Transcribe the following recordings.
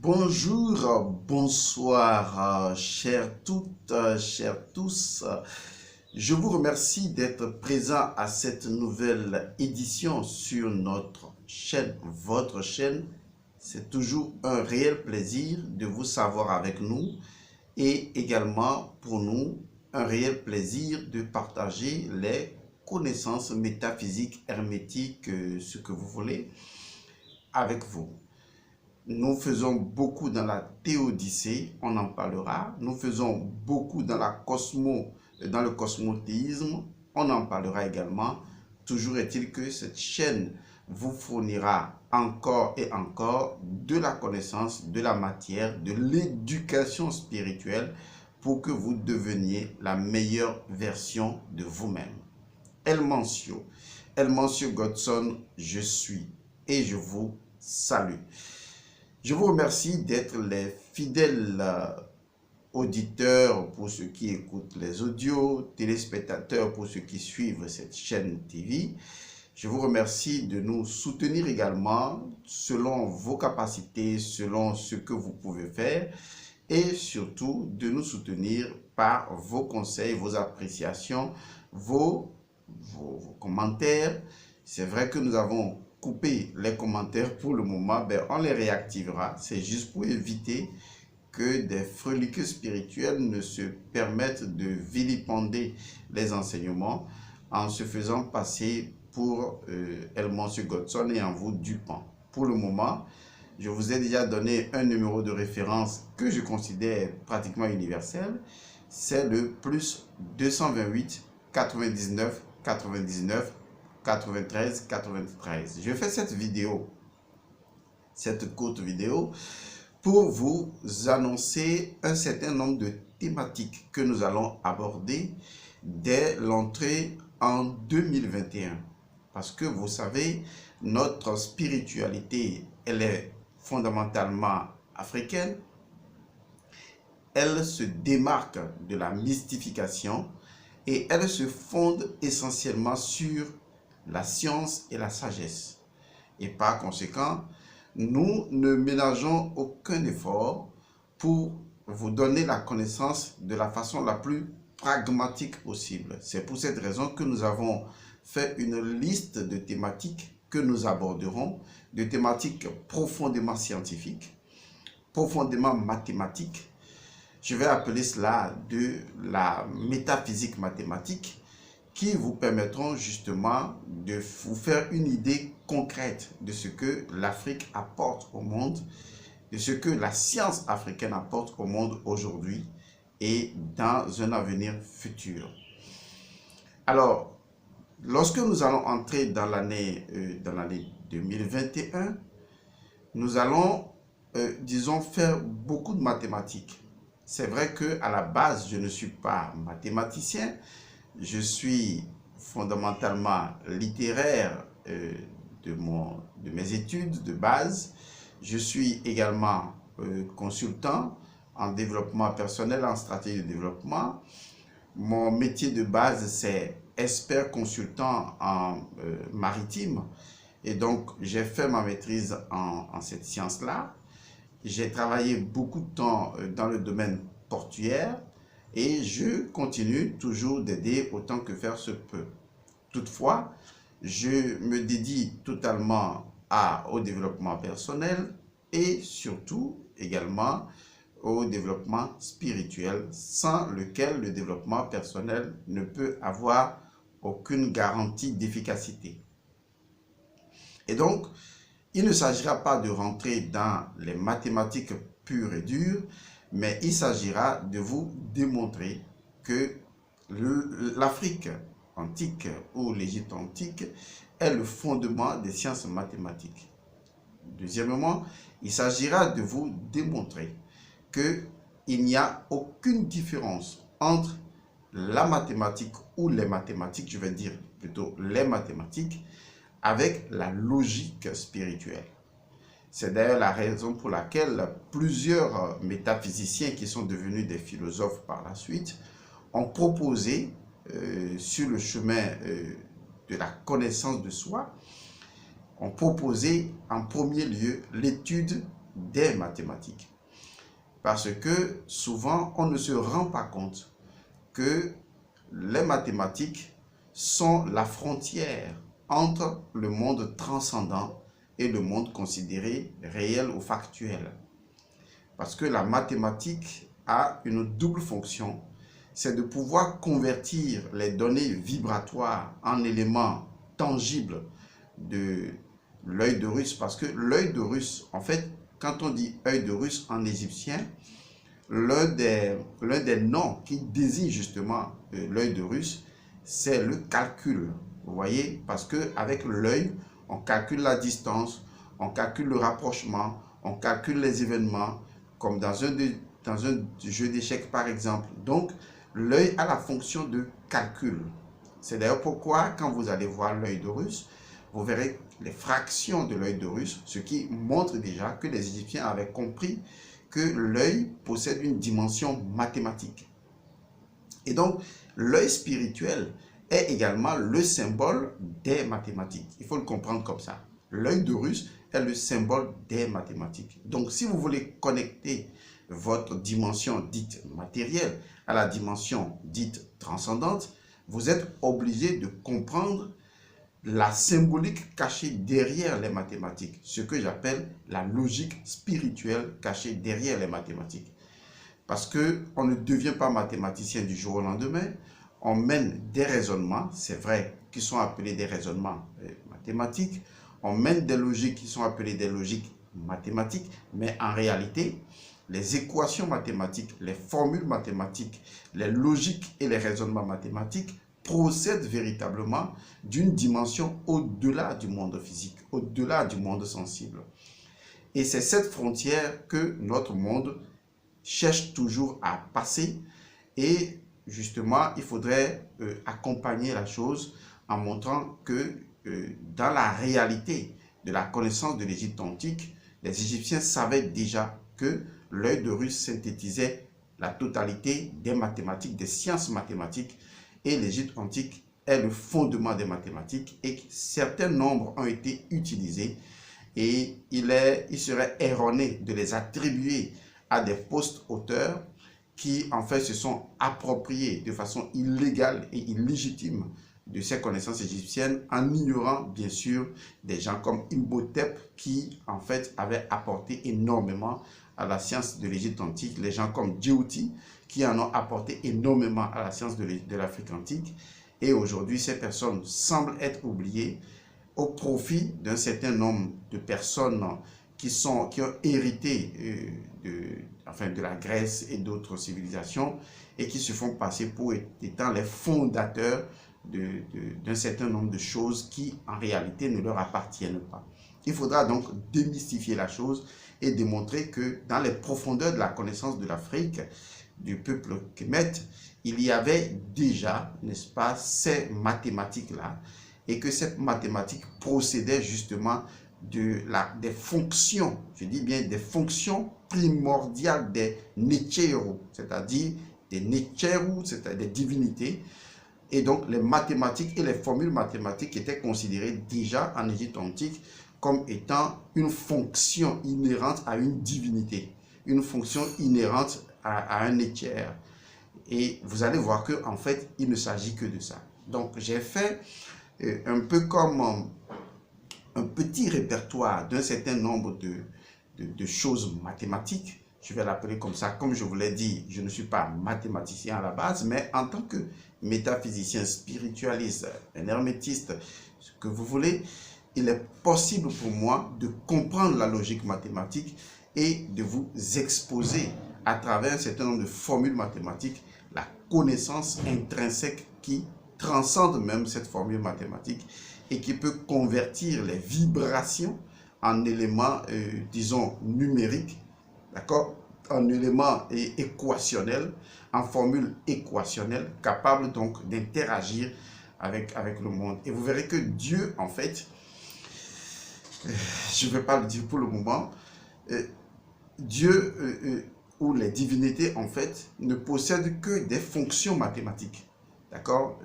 Bonjour, bonsoir, chères toutes, chers tous. Je vous remercie d'être présent à cette nouvelle édition sur notre chaîne, votre chaîne. C'est toujours un réel plaisir de vous savoir avec nous et également pour nous un réel plaisir de partager les connaissances métaphysiques, hermétiques, ce que vous voulez, avec vous. Nous faisons beaucoup dans la théodicée, on en parlera. Nous faisons beaucoup dans dans le cosmothéisme, on en parlera également. Toujours est-il que cette chaîne vous fournira encore et encore de la connaissance, de la matière, de l'éducation spirituelle pour que vous deveniez la meilleure version de vous-même. El Mancio Godson, je suis et je vous salue. Je vous remercie d'être les fidèles auditeurs pour ceux qui écoutent les audios, téléspectateurs pour ceux qui suivent cette chaîne TV. Je vous remercie de nous soutenir également selon vos capacités, selon ce que vous pouvez faire et surtout de nous soutenir par vos conseils, vos appréciations, vos commentaires. C'est vrai que nous avons couper les commentaires pour le moment, on les réactivera. C'est juste pour éviter que des freliqueux spirituels ne se permettent de vilipender les enseignements en se faisant passer pour El Mancio Godson et en vous dupant. Pour le moment, je vous ai déjà donné un numéro de référence que je considère pratiquement universel. C'est le plus 228 99 99 93 93. Je fais cette vidéo, cette courte vidéo, pour vous annoncer un certain nombre de thématiques que nous allons aborder dès l'entrée en 2021. Parce que vous savez, notre spiritualité, elle est fondamentalement africaine. Elle se démarque de la mystification et elle se fonde essentiellement sur la science et la sagesse. Et par conséquent, nous ne ménageons aucun effort pour vous donner la connaissance de la façon la plus pragmatique possible. C'est pour cette raison que nous avons fait une liste de thématiques que nous aborderons, de thématiques profondément scientifiques, profondément mathématiques. Je vais appeler cela de la métaphysique mathématique, qui vous permettront justement de vous faire une idée concrète de ce que l'Afrique apporte au monde, de ce que la science africaine apporte au monde aujourd'hui et dans un avenir futur. Alors, lorsque nous allons entrer dans l'année 2021, nous allons, disons, faire beaucoup de mathématiques. C'est vrai qu'à la base, je ne suis pas mathématicien. Je suis fondamentalement littéraire de mes études de base. Je suis également consultant en développement personnel, en stratégie de développement. Mon métier de base, c'est expert consultant en maritime. Et donc, j'ai fait ma maîtrise en cette science-là. J'ai travaillé beaucoup de temps dans le domaine portuaire. Et je continue toujours d'aider autant que faire se peut. Toutefois, je me dédie totalement au développement personnel et surtout également au développement spirituel, sans lequel le développement personnel ne peut avoir aucune garantie d'efficacité. Et donc, il ne s'agira pas de rentrer dans les mathématiques pures et dures, mais il s'agira de vous démontrer que l'Afrique antique ou l'Égypte antique est le fondement des sciences mathématiques. Deuxièmement, il s'agira de vous démontrer qu'il n'y a aucune différence entre la mathématique ou les mathématiques, je vais dire plutôt les mathématiques, avec la logique spirituelle. C'est d'ailleurs la raison pour laquelle plusieurs métaphysiciens qui sont devenus des philosophes par la suite ont proposé sur le chemin de la connaissance de soi, ont proposé en premier lieu l'étude des mathématiques. Parce que souvent, on ne se rend pas compte que les mathématiques sont la frontière entre le monde transcendant et le monde considéré réel ou factuel. Parce que la mathématique a une double fonction, c'est de pouvoir convertir les données vibratoires en éléments tangibles de l'œil de Russe. Parce que l'œil de Russe, en fait, quand on dit œil de Russe en égyptien, l'un des noms qui désigne justement l'œil de Russe, c'est le calcul. Vous voyez, parce qu'avec l'œil, on calcule la distance, on calcule le rapprochement, on calcule les événements, comme dans un jeu d'échecs par exemple. Donc, l'œil a la fonction de calcul. C'est d'ailleurs pourquoi, quand vous allez voir l'œil de Russe, vous verrez les fractions de l'œil de Russe, ce qui montre déjà que les Égyptiens avaient compris que l'œil possède une dimension mathématique. Et donc, l'œil spirituel est également le symbole des mathématiques. Il faut le comprendre comme ça. L'œil de Russe est le symbole des mathématiques. Donc, si vous voulez connecter votre dimension dite matérielle à la dimension dite transcendante, vous êtes obligé de comprendre la symbolique cachée derrière les mathématiques, ce que j'appelle la logique spirituelle cachée derrière les mathématiques. Parce qu'on ne devient pas mathématicien du jour au lendemain, on mène des raisonnements, c'est vrai, qui sont appelés des raisonnements mathématiques, on mène des logiques qui sont appelées des logiques mathématiques, mais en réalité, les équations mathématiques, les formules mathématiques, les logiques et les raisonnements mathématiques procède véritablement d'une dimension au-delà du monde physique, au-delà du monde sensible. Et c'est cette frontière que notre monde cherche toujours à passer. Et justement, il faudrait accompagner la chose en montrant que dans la réalité de la connaissance de l'Égypte antique, les Égyptiens savaient déjà que l'œil de Russe synthétisait la totalité des mathématiques, des sciences mathématiques, et l'Égypte antique est le fondement des mathématiques et certains nombres ont été utilisés et il serait erroné de les attribuer à des post-auteurs qui en fait se sont appropriés de façon illégale et illégitime de ces connaissances égyptiennes en ignorant bien sûr des gens comme Imhotep qui en fait avaient apporté énormément à la science de l'Égypte antique, les gens comme Djéouti qui en ont apporté énormément à la science de l'Afrique antique. Et aujourd'hui, ces personnes semblent être oubliées au profit d'un certain nombre de personnes qui ont hérité de la Grèce et d'autres civilisations et qui se font passer pour étant les fondateurs d'un certain nombre de choses qui en réalité ne leur appartiennent pas. Il faudra donc démystifier la chose et démontrer que dans les profondeurs de la connaissance de l'Afrique, du peuple Kemet, il y avait déjà, n'est-ce pas, ces mathématiques-là, et que cette mathématique procédait justement des fonctions, je dis bien des fonctions primordiales des Necheru, c'est-à-dire des Necheru, c'est-à-dire des divinités. Et donc les mathématiques et les formules mathématiques étaient considérées déjà en Égypte antique comme étant une fonction inhérente à une divinité, une fonction inhérente à un Netcher. Et vous allez voir que en fait, il ne s'agit que de ça. Donc, j'ai fait un peu comme un petit répertoire d'un certain nombre de choses mathématiques. Je vais l'appeler comme ça. Comme je vous l'ai dit, je ne suis pas mathématicien à la base, mais en tant que métaphysicien, spiritualiste, un hermétiste, ce que vous voulez, il est possible pour moi de comprendre la logique mathématique et de vous exposer à travers un certain nombre de formules mathématiques la connaissance intrinsèque qui transcende même cette formule mathématique et qui peut convertir les vibrations en éléments, disons, numériques, d'accord, en éléments équationnels, en formules équationnelles, capables donc d'interagir avec le monde. Et vous verrez que Dieu, en fait, je ne vais pas le dire pour le moment, Dieu ou les divinités, en fait, ne possèdent que des fonctions mathématiques. D'accord?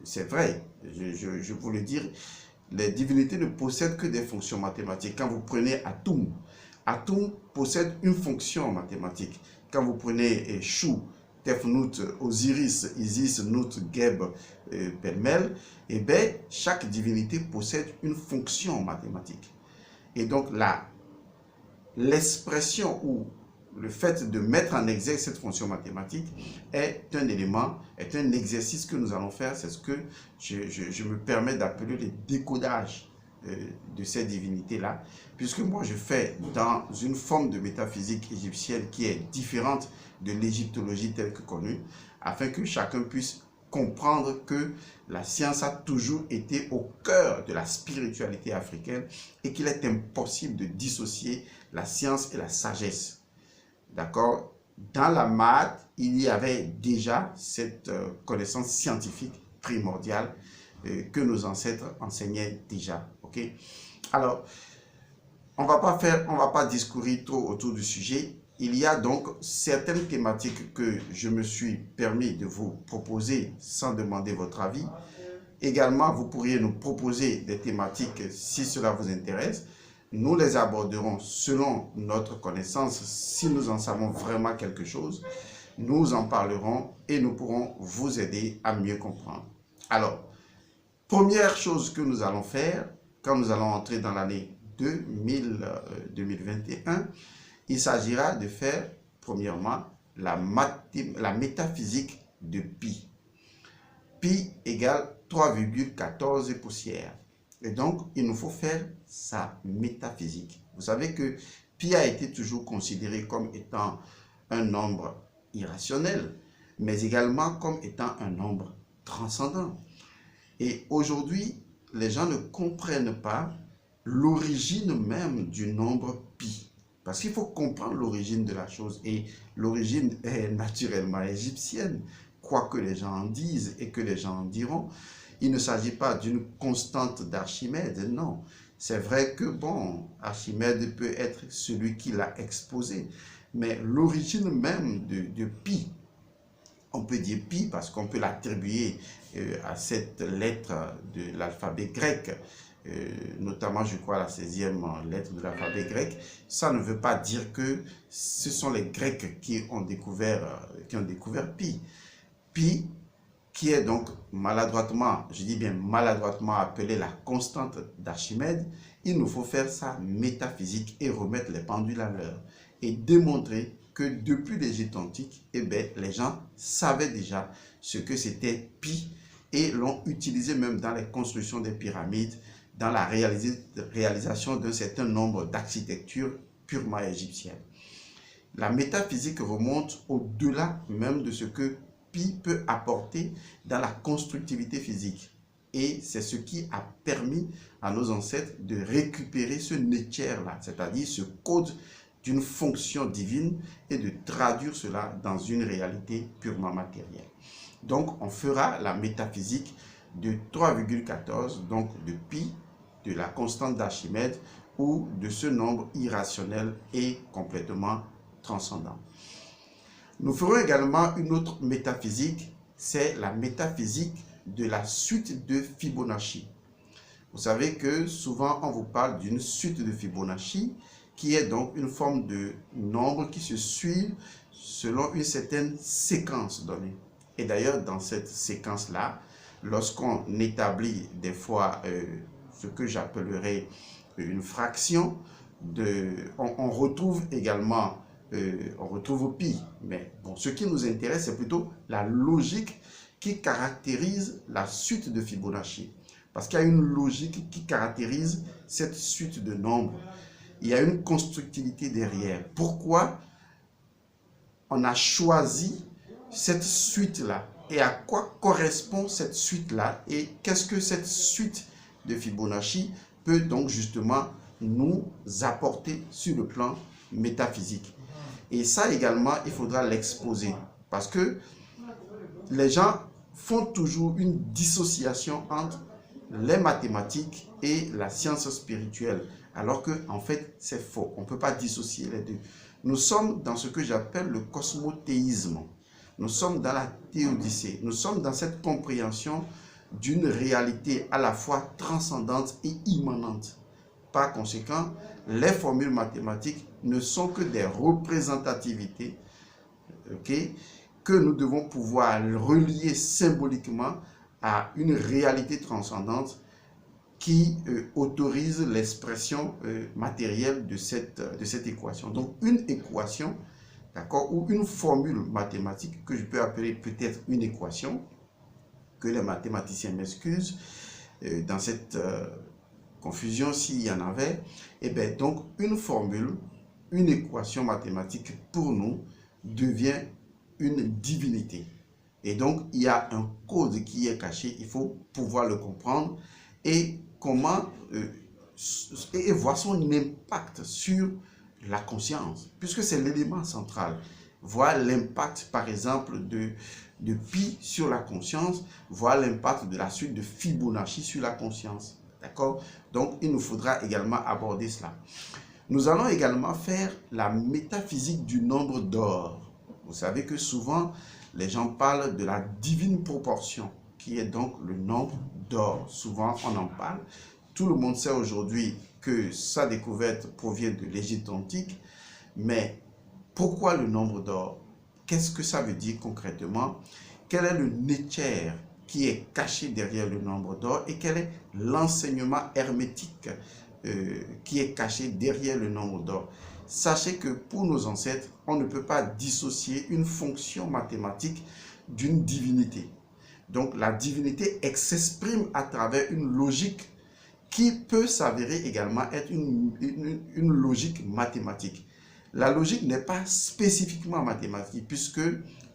C'est vrai, je vous le dire, les divinités ne possèdent que des fonctions mathématiques. Quand vous prenez Atum, Atum possède une fonction mathématique. Quand vous prenez Shu, Tefnut, Osiris, Isis, Nut, Geb, Pelmel, eh bien, chaque divinité possède une fonction mathématique. Et donc, l'expression ou le fait de mettre en exergue cette fonction mathématique est un élément, est un exercice que nous allons faire. C'est ce que je me permets d'appeler le décodage de ces divinités-là, puisque moi je fais dans une forme de métaphysique égyptienne qui est différente de l'égyptologie telle que connue, afin que chacun puisse comprendre que la science a toujours été au cœur de la spiritualité africaine et qu'il est impossible de dissocier la science et la sagesse. D'accord? Dans la maths, il y avait déjà cette connaissance scientifique primordiale que nos ancêtres enseignaient déjà. Ok? Alors, on va pas discourir trop autour du sujet. Il y a donc certaines thématiques que je me suis permis de vous proposer sans demander votre avis. Également, vous pourriez nous proposer des thématiques si cela vous intéresse. Nous les aborderons selon notre connaissance. Si nous en savons vraiment quelque chose, nous en parlerons et nous pourrons vous aider à mieux comprendre. Alors, première chose que nous allons faire, quand nous allons entrer dans l'année 2021, il s'agira de faire, premièrement, la métaphysique de pi. Pi égale 3,14 poussières. Et donc, il nous faut faire sa métaphysique. Vous savez que pi a été toujours considéré comme étant un nombre irrationnel, mais également comme étant un nombre transcendant. Et aujourd'hui, les gens ne comprennent pas l'origine même du nombre pi. Parce qu'il faut comprendre l'origine de la chose. Et l'origine est naturellement égyptienne, quoi que les gens en disent et que les gens en diront. Il ne s'agit pas d'une constante d'Archimède, non. C'est vrai que, bon, Archimède peut être celui qui l'a exposé. Mais l'origine même de pi, on peut dire pi parce qu'on peut l'attribuer à cette lettre de l'alphabet grec, notamment, je crois, la 16e lettre de l'alphabet grec. Ça ne veut pas dire que ce sont les Grecs qui ont découvert pi. Pi, qui est donc maladroitement, je dis bien maladroitement appelée la constante d'Archimède, il nous faut faire sa métaphysique et remettre les pendules à l'heure et démontrer que depuis l'Égypte antique, eh bien, les gens savaient déjà ce que c'était pi et l'ont utilisé même dans les constructions des pyramides, dans la réalisation d'un certain nombre d'architectures purement égyptiennes. La métaphysique remonte au-delà même de ce que pi peut apporter dans la constructivité physique. Et c'est ce qui a permis à nos ancêtres de récupérer ce nétière-là, c'est-à-dire ce code d'une fonction divine et de traduire cela dans une réalité purement matérielle. Donc, on fera la métaphysique de 3,14, donc de pi, de la constante d'Archimède ou de ce nombre irrationnel et complètement transcendant. Nous ferons également une autre métaphysique, c'est la métaphysique de la suite de Fibonacci. Vous savez que souvent on vous parle d'une suite de Fibonacci qui est donc une forme de nombre qui se suit selon une certaine séquence donnée. Et d'ailleurs, dans cette séquence-là, lorsqu'on établit des fois ce que j'appellerais une fraction, on retrouve également on retrouve pi. Mais bon, ce qui nous intéresse, c'est plutôt la logique qui caractérise la suite de Fibonacci. Parce qu'il y a une logique qui caractérise cette suite de nombres. Il y a une constructivité derrière. Pourquoi on a choisi cette suite-là? Et à quoi correspond cette suite-là? Et qu'est-ce que cette suite de Fibonacci peut donc justement nous apporter sur le plan métaphysique? Et ça également, il faudra l'exposer. Parce que les gens font toujours une dissociation entre les mathématiques et la science spirituelle. Alors que, en fait, c'est faux. On ne peut pas dissocier les deux. Nous sommes dans ce que j'appelle le cosmothéisme. Nous sommes dans la théodicée. Nous sommes dans cette compréhension d'une réalité à la fois transcendante et immanente. Par conséquent, les formules mathématiques ne sont que des représentativités, okay, que nous devons pouvoir relier symboliquement à une réalité transcendante qui autorise l'expression matérielle de cette équation. Donc, une équation, d'accord, ou une formule mathématique que je peux appeler peut-être une équation, que les mathématiciens m'excusent dans cette confusion s'il y en avait, et bien donc une formule, une équation mathématique pour nous devient une divinité. Et donc il y a un code qui est caché, il faut pouvoir le comprendre et comment et voir son impact sur la conscience, puisque c'est l'élément central. Voir l'impact par exemple de pi sur la conscience, voir l'impact de la suite de Fibonacci sur la conscience. D'accord? Donc, il nous faudra également aborder cela. Nous allons également faire la métaphysique du nombre d'or. Vous savez que souvent, les gens parlent de la divine proportion, qui est donc le nombre d'or. Souvent, on en parle. Tout le monde sait aujourd'hui que sa découverte provient de l'Égypte antique. Mais pourquoi le nombre d'or? Qu'est-ce que ça veut dire concrètement? Quel est le nether qui est caché derrière le nombre d'or et quel est l'enseignement hermétique qui est caché derrière le nombre d'or? Sachez que pour nos ancêtres, on ne peut pas dissocier une fonction mathématique d'une divinité. Donc la divinité s'exprime à travers une logique qui peut s'avérer également être une logique mathématique. La logique n'est pas spécifiquement mathématique puisque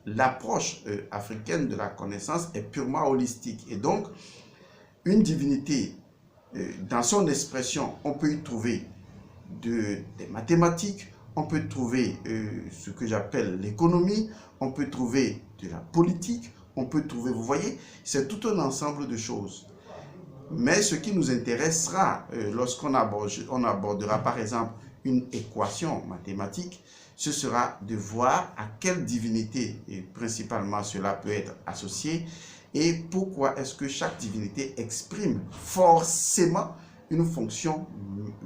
l'approche africaine de la connaissance est purement holistique. Et donc, une divinité, dans son expression, on peut y trouver des mathématiques, on peut trouver ce que j'appelle l'économie, on peut trouver de la politique, on peut trouver, vous voyez, c'est tout un ensemble de choses. Mais ce qui nous intéressera lorsqu'on abordera par exemple une équation mathématique, ce sera de voir à quelle divinité et principalement cela peut être associé et pourquoi est-ce que chaque divinité exprime forcément une fonction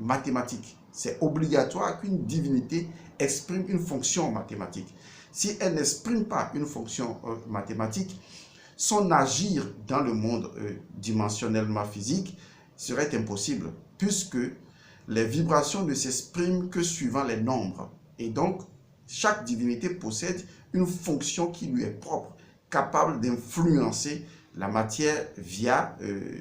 mathématique. C'est obligatoire qu'une divinité exprime une fonction mathématique. Si elle n'exprime pas une fonction mathématique, son agir dans le monde dimensionnellement physique serait impossible puisque les vibrations ne s'expriment que suivant les nombres. Et donc, chaque divinité possède une fonction qui lui est propre, capable d'influencer la matière via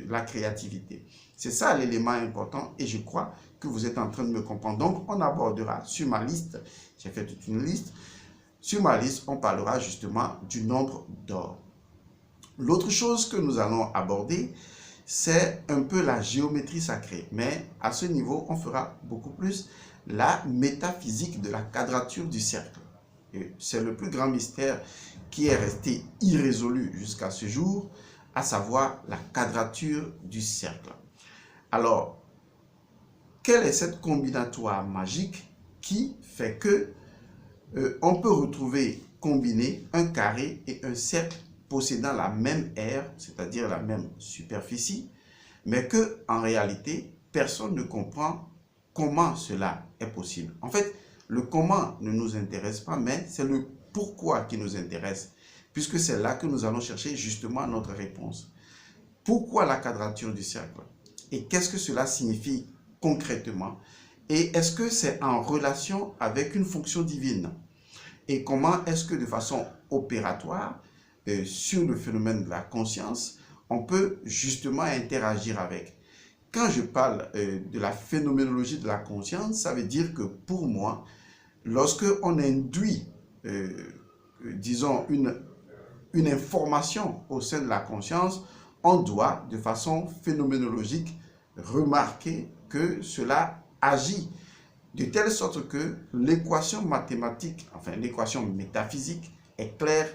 la créativité. C'est ça l'élément important et je crois que vous êtes en train de me comprendre. Donc, on abordera sur ma liste, j'ai fait toute une liste, sur ma liste, on parlera justement du nombre d'or. L'autre chose que nous allons aborder, c'est un peu la géométrie sacrée. Mais à ce niveau, on fera beaucoup plus la métaphysique de la quadrature du cercle. C'est le plus grand mystère qui est resté irrésolu jusqu'à ce jour, à savoir la quadrature du cercle. Alors, quelle est cette combinatoire magique qui fait que on peut retrouver combiné un carré et un cercle possédant la même aire, c'est-à-dire la même superficie, mais que en réalité, personne ne comprend comment cela est possible. En fait, le comment ne nous intéresse pas, mais c'est le pourquoi qui nous intéresse, puisque c'est là que nous allons chercher justement notre réponse. Pourquoi la quadrature du cercle? Et qu'est-ce que cela signifie concrètement? Et est-ce que c'est en relation avec une fonction divine? Et comment est-ce que de façon opératoire, sur le phénomène de la conscience, on peut justement interagir avec? Quand je parle de la phénoménologie de la conscience, ça veut dire que pour moi, lorsque on induit, disons, une information au sein de la conscience, on doit, de façon phénoménologique, remarquer que cela agit de telle sorte que l'équation mathématique, enfin l'équation métaphysique est claire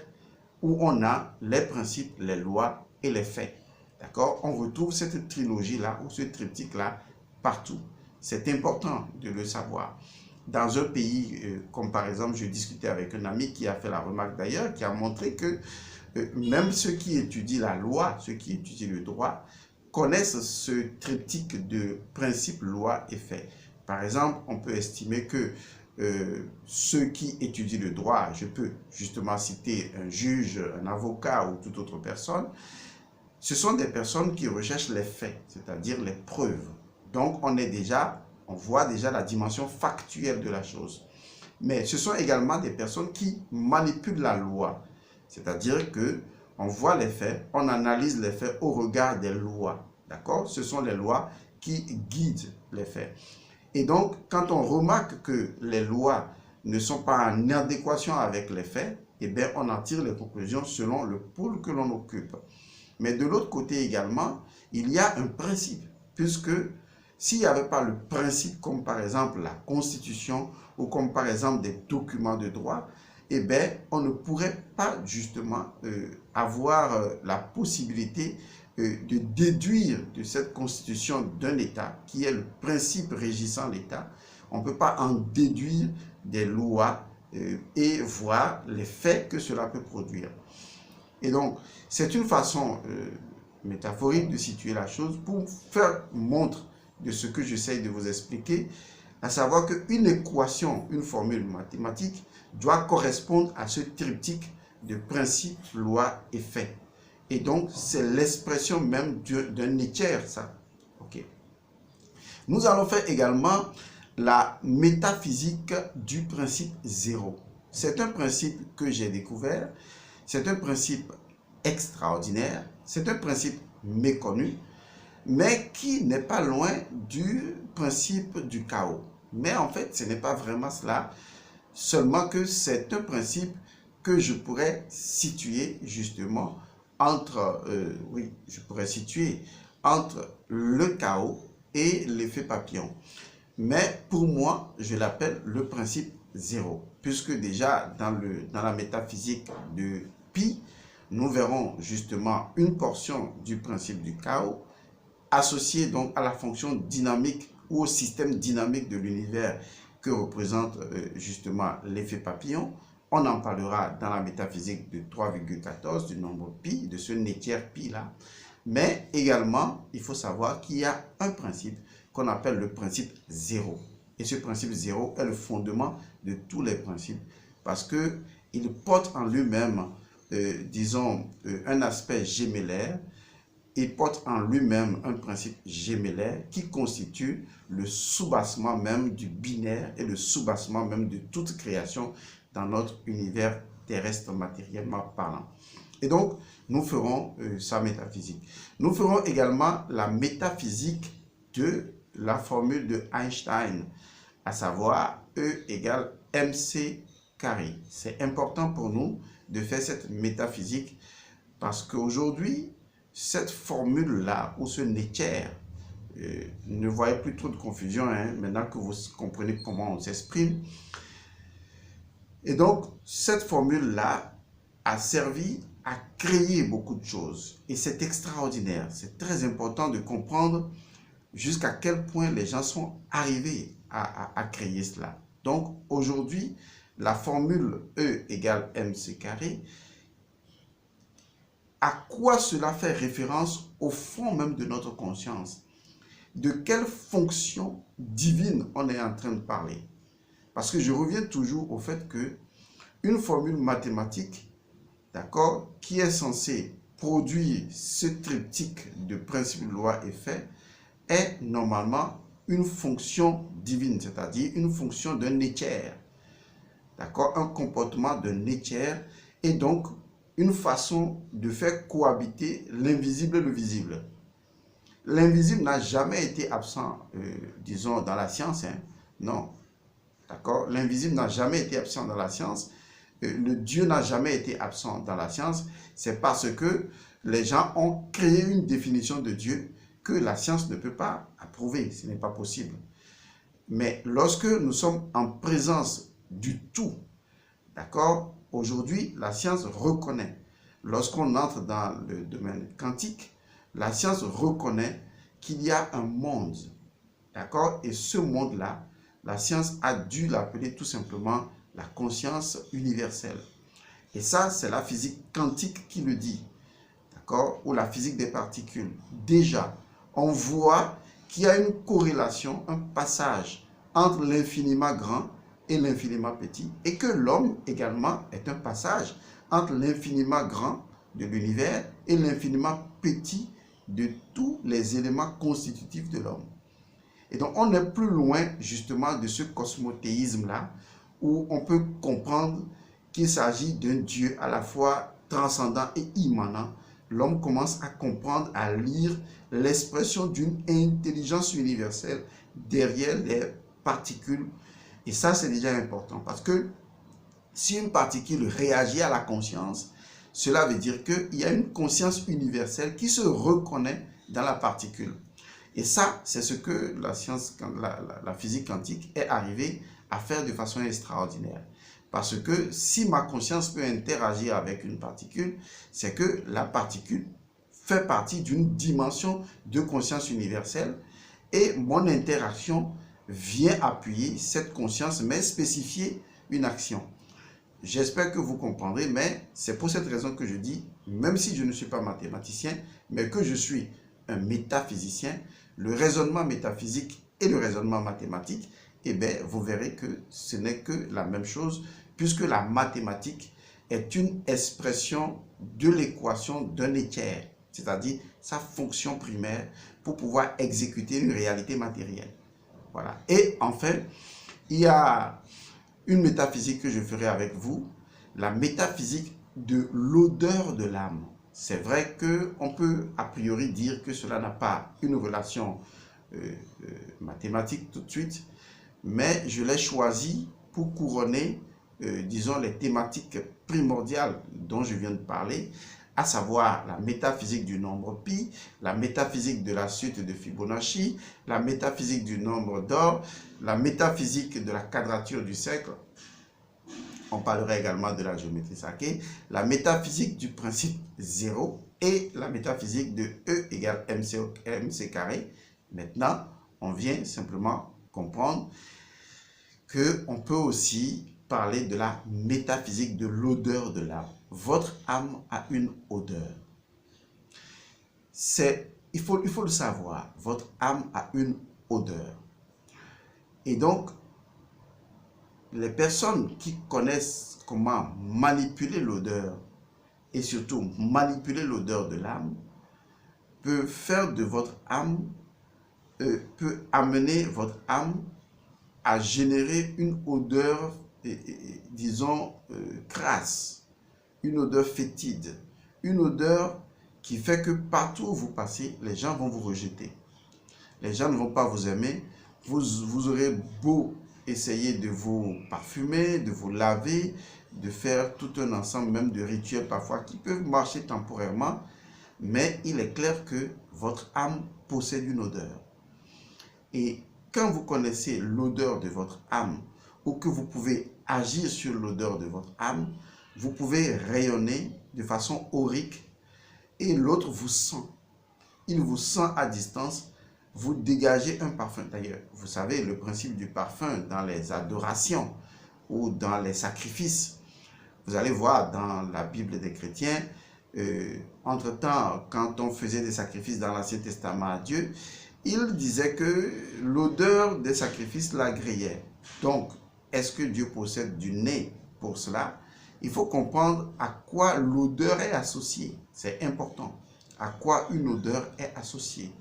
où on a les principes, les lois et les faits. D'accord? On retrouve cette trilogie-là ou ce triptyque-là partout. C'est important de le savoir. Dans un pays, comme par exemple, je discutais avec un ami qui a fait la remarque d'ailleurs, qui a montré que même ceux qui étudient la loi, ceux qui étudient le droit, connaissent ce triptyque de principe, loi, effet. Par exemple, on peut estimer que ceux qui étudient le droit, je peux justement citer un juge, un avocat ou toute autre personne, ce sont des personnes qui recherchent les faits, c'est-à-dire les preuves. Donc, on voit déjà la dimension factuelle de la chose. Mais ce sont également des personnes qui manipulent la loi, c'est-à-dire que on voit les faits, on analyse les faits au regard des lois. D'accord? Ce sont les lois qui guident les faits. Et donc, quand on remarque que les lois ne sont pas en adéquation avec les faits, eh bien, on en tire les conclusions selon le pôle que l'on occupe. Mais de l'autre côté également, il y a un principe, puisque s'il n'y avait pas le principe, comme par exemple la Constitution ou comme par exemple des documents de droit, eh bien, on ne pourrait pas justement avoir la possibilité de déduire de cette constitution d'un État, qui est le principe régissant l'État. On ne peut pas en déduire des lois et voir les faits que cela peut produire. Et donc, c'est une façon métaphorique de situer la chose pour faire montre de ce que j'essaye de vous expliquer, à savoir qu'une équation, une formule mathématique, doit correspondre à ce triptyque de principe, loi et fait. Et donc, c'est l'expression même d'un équerre, ça. Ok. Nous allons faire également la métaphysique du principe zéro. C'est un principe que j'ai découvert. C'est un principe extraordinaire. C'est un principe méconnu, mais qui n'est pas loin du principe du chaos. Mais en fait, ce n'est pas vraiment cela. Seulement que c'est un principe que je pourrais situer justement entre, entre le chaos et l'effet papillon. Mais pour moi, je l'appelle le principe zéro, puisque déjà dans la métaphysique de Pi, nous verrons justement une portion du principe du chaos associée donc à la fonction dynamique ou au système dynamique de l'univers que représente justement l'effet papillon. On en parlera dans la métaphysique de 3,14 du nombre pi, de ce équerre pi là. Mais également, il faut savoir qu'il y a un principe qu'on appelle le principe zéro. Et ce principe zéro est le fondement de tous les principes parce qu'il porte en lui-même, disons, un aspect gémellaire. Il porte en lui-même un principe gémellaire qui constitue le soubassement même du binaire et le soubassement même de toute création dans notre univers terrestre matériellement parlant. Et donc, nous ferons sa métaphysique. Nous ferons également la métaphysique de la formule de Einstein, à savoir E égale mc carré. C'est important pour nous de faire cette métaphysique parce qu'aujourd'hui, cette formule-là, ou ce équerre, ne voyez plus trop de confusion, hein, maintenant que vous comprenez comment on s'exprime. Et donc, cette formule-là a servi à créer beaucoup de choses. Et c'est extraordinaire. C'est très important de comprendre jusqu'à quel point les gens sont arrivés à créer cela. Donc, aujourd'hui, la formule E égale mc carré, à quoi cela fait référence au fond même de notre conscience? De quelle fonction divine on est en train de parler? Parce que je reviens toujours au fait que une formule mathématique, d'accord, qui est censée produire ce triptyque de principe, loi et fait, est normalement une fonction divine, c'est-à-dire une fonction d'un équerre, d'accord, un comportement d'un équerre, et donc une façon de faire cohabiter l'invisible et le visible. L'invisible n'a jamais été absent, disons, dans la science, hein. Non, d'accord, l'invisible n'a jamais été absent dans la science. Le Dieu n'a jamais été absent dans la science. C'est parce que les gens ont créé une définition de Dieu que la science ne peut pas approuver. Ce n'est pas possible. Mais lorsque nous sommes en présence du tout, d'accord, aujourd'hui, la science reconnaît. Lorsqu'on entre dans le domaine quantique, la science reconnaît qu'il y a un monde, d'accord, et ce monde-là, la science a dû l'appeler tout simplement la conscience universelle. Et ça, c'est la physique quantique qui le dit, d'accord, ou la physique des particules. Déjà, on voit qu'il y a une corrélation, un passage entre l'infiniment grand et l'infiniment petit, et que l'homme également est un passage entre l'infiniment grand de l'univers et l'infiniment petit de tous les éléments constitutifs de l'homme. Et donc, on est plus loin justement de ce cosmothéisme-là, où on peut comprendre qu'il s'agit d'un Dieu à la fois transcendant et immanent. L'homme commence à comprendre, à lire l'expression d'une intelligence universelle derrière les particules. Et ça, c'est déjà important, parce que si une particule réagit à la conscience, cela veut dire qu'il y a une conscience universelle qui se reconnaît dans la particule. Et ça, c'est ce que la physique quantique est arrivée à faire de façon extraordinaire. Parce que si ma conscience peut interagir avec une particule, c'est que la particule fait partie d'une dimension de conscience universelle et mon interaction vient appuyer cette conscience, mais spécifier une action. J'espère que vous comprendrez, mais c'est pour cette raison que je dis, même si je ne suis pas mathématicien, mais que je suis un métaphysicien, le raisonnement métaphysique et le raisonnement mathématique, eh bien, vous verrez que ce n'est que la même chose, puisque la mathématique est une expression de l'équation d'un équerre, c'est-à-dire sa fonction primaire pour pouvoir exécuter une réalité matérielle. Voilà. Et enfin, il y a une métaphysique que je ferai avec vous, la métaphysique de l'odeur de l'âme. C'est vrai qu'on peut a priori dire que cela n'a pas une relation mathématique tout de suite, mais je l'ai choisi pour couronner, disons, les thématiques primordiales dont je viens de parler, à savoir la métaphysique du nombre pi, la métaphysique de la suite de Fibonacci, la métaphysique du nombre d'or, la métaphysique de la quadrature du cercle. On parlera également de la géométrie sacrée, la métaphysique du principe zéro et la métaphysique de E égale mc carré. Maintenant, on vient simplement comprendre qu'on peut aussi parler de la métaphysique de l'odeur de l'âme. Votre âme a une odeur. Il faut le savoir, votre âme a une odeur. Et donc, les personnes qui connaissent comment manipuler l'odeur et surtout manipuler l'odeur de l'âme peuvent faire de votre âme, peut amener votre âme à générer une odeur, disons, crasse, une odeur fétide, une odeur qui fait que partout où vous passez, les gens vont vous rejeter. Les gens ne vont pas vous aimer. Vous aurez beau essayer de vous parfumer, de vous laver, de faire tout un ensemble même de rituels parfois qui peuvent marcher temporairement, mais il est clair que votre âme possède une odeur. Et quand vous connaissez l'odeur de votre âme ou que vous pouvez agir sur l'odeur de votre âme, vous pouvez rayonner de façon aurique et l'autre vous sent. Il vous sent à distance. Vous dégagez un parfum. D'ailleurs, vous savez, le principe du parfum dans les adorations ou dans les sacrifices. Vous allez voir dans la Bible des chrétiens, entre-temps, quand on faisait des sacrifices dans l'Ancien Testament à Dieu, il disait que l'odeur des sacrifices l'agréait. Donc, est-ce que Dieu possède du nez pour cela? Il faut comprendre à quoi l'odeur est associée. C'est important. À quoi une odeur est associée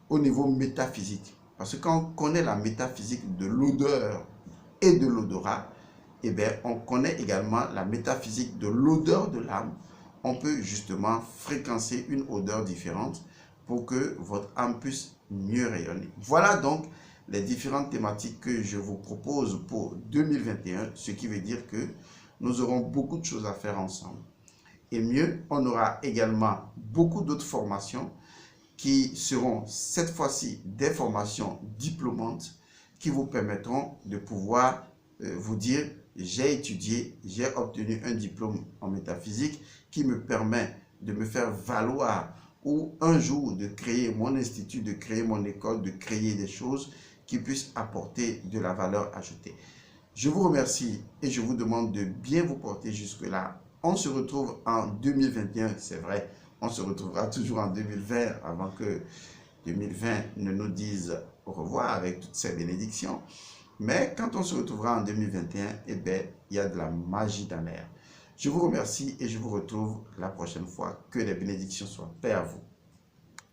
au niveau métaphysique. Parce que quand on connaît la métaphysique de l'odeur et de l'odorat, eh bien, on connaît également la métaphysique de l'odeur de l'âme. On peut justement fréquencer une odeur différente pour que votre âme puisse mieux rayonner. Voilà donc les différentes thématiques que je vous propose pour 2021, ce qui veut dire que nous aurons beaucoup de choses à faire ensemble. Et mieux, on aura également beaucoup d'autres formations qui seront cette fois-ci des formations diplômantes qui vous permettront de pouvoir vous dire j'ai étudié, j'ai obtenu un diplôme en métaphysique qui me permet de me faire valoir ou un jour de créer mon institut, de créer mon école, de créer des choses qui puissent apporter de la valeur ajoutée. Je vous remercie et je vous demande de bien vous porter jusque-là. On se retrouve en 2021, c'est vrai. On se retrouvera toujours en 2020 avant que 2020 ne nous dise au revoir avec toutes ces bénédictions. Mais quand on se retrouvera en 2021, eh bien, il y a de la magie dans l'air. Je vous remercie et je vous retrouve la prochaine fois. Que les bénédictions soient paix à vous.